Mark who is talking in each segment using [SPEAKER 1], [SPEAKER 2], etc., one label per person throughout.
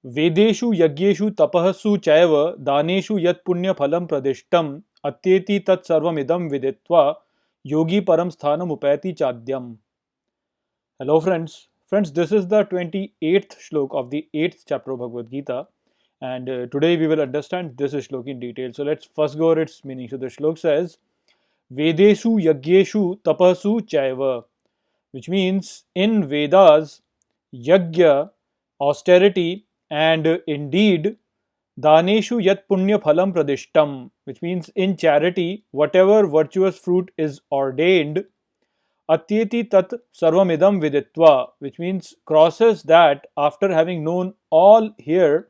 [SPEAKER 1] Vedeshu yagyeshu tapahasu chaiva daneshu yat punya phalam pradishtam atyeti tat sarvam idam viditva yogi param sthanam upayati chadyam. Hello friends. Friends, this is the 28th shlok of the 8th chapter of Bhagavad Gita, and today we will understand this shlok in detail. So let's first go over its meaning. So the shlok says Vedeshu yagyeshu tapasu chaiva, which means in Vedas, yagya, austerity, and indeed, daneshu yat punya phalam pradishtam, which means in charity, whatever virtuous fruit is ordained, atyeti tat sarvamidam viditva, which means crosses that after having known all here,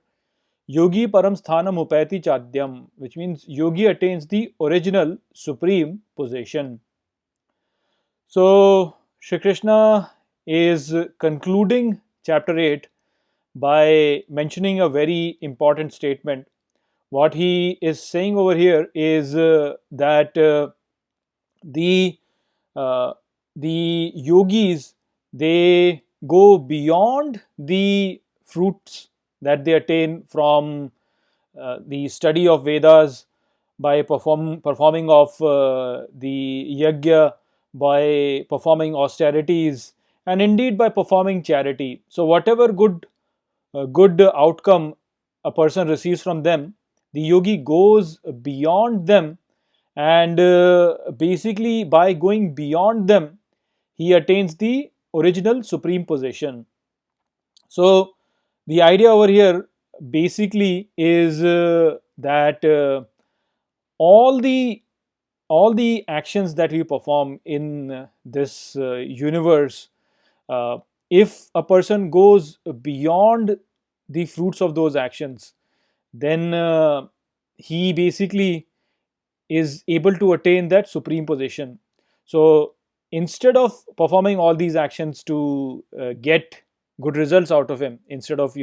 [SPEAKER 1] yogi param sthanam upayati chadyam, which means yogi attains the original supreme position. So, Shri Krishna is concluding chapter 8 by mentioning a very important statement. What he is saying over here is that the uh, the yogis, they go beyond the fruits that they attain from the study of Vedas, by performing of the yajna, by performing austerities, and indeed by performing charity. So whatever good outcome a person receives from them, the yogi goes beyond them, and basically by going beyond them, he attains the original supreme position. So the idea over here basically is that all the all the actions that we perform in this universe, uh, if a person goes beyond the fruits of those actions, then he basically is able to attain that supreme position. So instead of performing all these actions to get good results out of him, instead of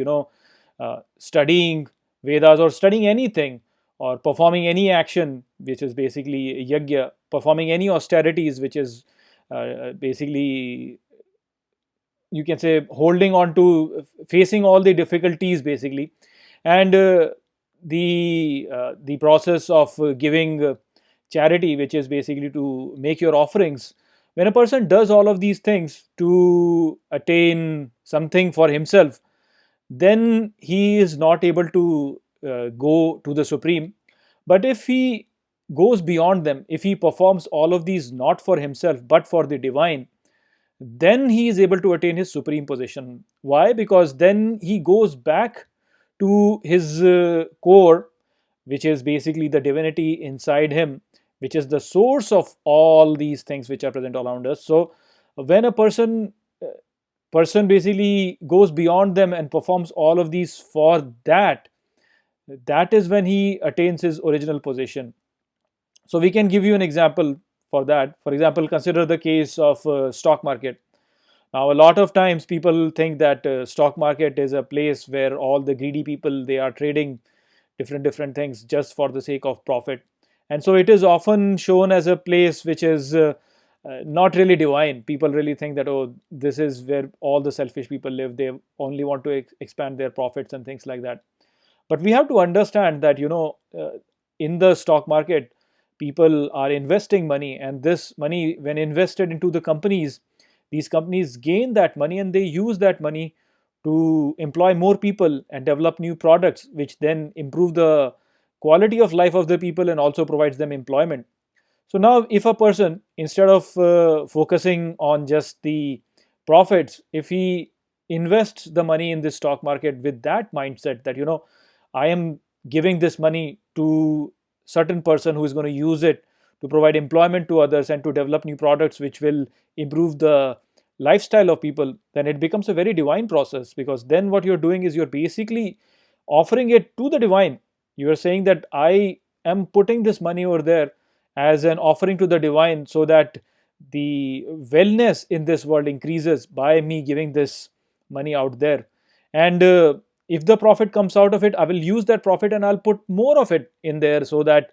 [SPEAKER 1] studying Vedas or studying anything, or performing any action which is basically yajna, performing any austerities which is basically, you can say, holding on to facing all the difficulties basically, and the process of giving charity, which is basically to make your offerings. When a person does all of these things to attain something for himself, then he is not able to go to the supreme. But if he goes beyond them, if he performs all of these not for himself but for the divine, then he is able to attain his supreme position. Why? Because then he goes back to his core, which is basically the divinity inside him, which is the source of all these things which are present around us. So when a person basically goes beyond them and performs all of these for that, that is when he attains his original position. So we can give you an example for that. For example, consider the case of stock market. Now, a lot of times people think that stock market is a place where all the greedy people, they are trading different things just for the sake of profit, and so it is often shown as a place which is not really divine. People really think that, oh, this is where all the selfish people live. They only want to expand their profits and things like that. But we have to understand that, in the stock market, people are investing money, and this money, when invested into the companies, these companies gain that money and they use that money to employ more people and develop new products, which then improve the quality of life of the people and also provides them employment. So now, if a person, instead of focusing on just the profits, if he invests the money in this stock market with that mindset that, I am giving this money to certain person who is going to use it to provide employment to others and to develop new products which will improve the lifestyle of people, then it becomes a very divine process, because then what you're doing is you're basically offering it to the divine. You are saying that I am putting this money over there as an offering to the divine, so that the wellness in this world increases by me giving this money out there. And if the profit comes out of it, I will use that profit and I'll put more of it in there, so that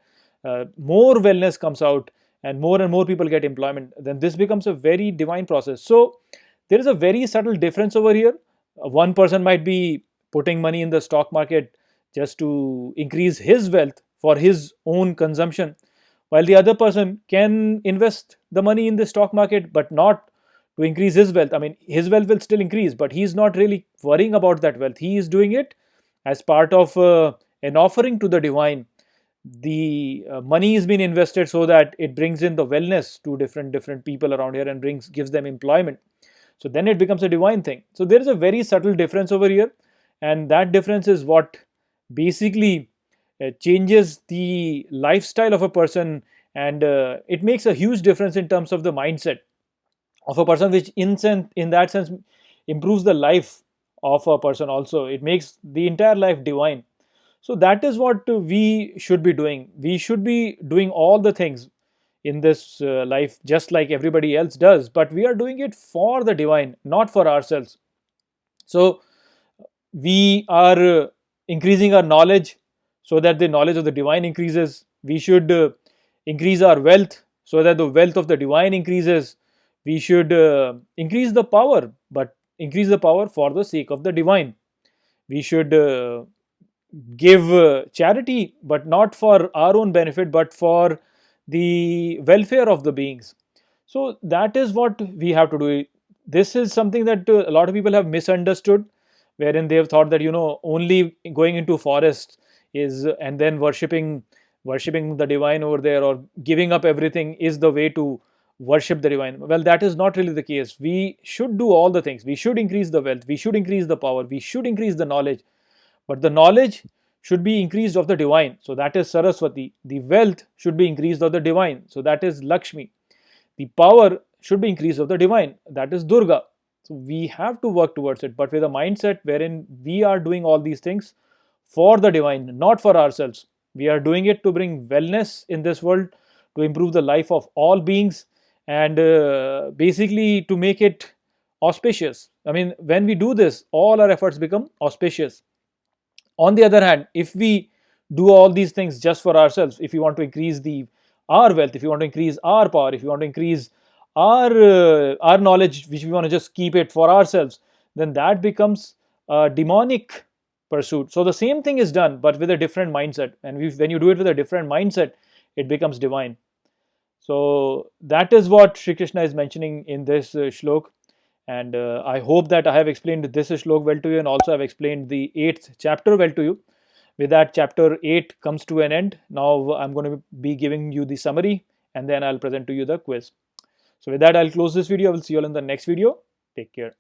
[SPEAKER 1] more wellness comes out and more people get employment. Then this becomes a very divine process. So there is a very subtle difference over here. One person might be putting money in the stock market just to increase his wealth for his own consumption, while the other person can invest the money in the stock market but not to increase his wealth. I mean, his wealth will still increase, but he's not really worrying about that wealth. He is doing it as part of an offering to the divine. The money is being invested so that it brings in the wellness to different people around here and gives them employment. So then it becomes a divine thing. So there is a very subtle difference over here, and that difference is what basically changes the lifestyle of a person, and it makes a huge difference in terms of the mindset of a person, which in that sense improves the life of a person also. It makes the entire life divine. So that is what we should be doing. We should be doing all the things in this life just like everybody else does, but we are doing it for the divine, not for ourselves. So we are increasing our knowledge so that the knowledge of the divine increases. We should increase our wealth so that the wealth of the divine increases. We should increase the power, but increase the power for the sake of the divine. We should give charity, but not for our own benefit, but for the welfare of the beings. So that is what we have to do. This is something that a lot of people have misunderstood, wherein they have thought that only going into forest is and then worshipping the divine over there, or giving up everything is the way to worship the divine. Well, that is not really the case. We should do all the things. We should increase the wealth, we should increase the power, we should increase the knowledge, but the knowledge should be increased of the divine, so that is Saraswati. The wealth should be increased of the divine, so that is Lakshmi. The power should be increased of the divine, that is Durga. So we have to work towards it, but with a mindset wherein we are doing all these things for the divine, not for ourselves. We are doing it to bring wellness in this world, to improve the life of all beings, and basically to make it auspicious. I mean, when we do this, all our efforts become auspicious. On the other hand, if we do all these things just for ourselves, if we want to increase our wealth, if we want to increase our power, if we want to increase our knowledge, which we want to just keep it for ourselves, then that becomes a demonic pursuit. So the same thing is done, but with a different mindset. And when you do it with a different mindset, it becomes divine. So that is what Sri Krishna is mentioning in this shlok. And I hope that I have explained this shlok well to you, and also I have explained the 8th chapter well to you. With that, chapter 8 comes to an end. Now I'm going to be giving you the summary, and then I'll present to you the quiz. So with that, I'll close this video. I will see you all in the next video. Take care.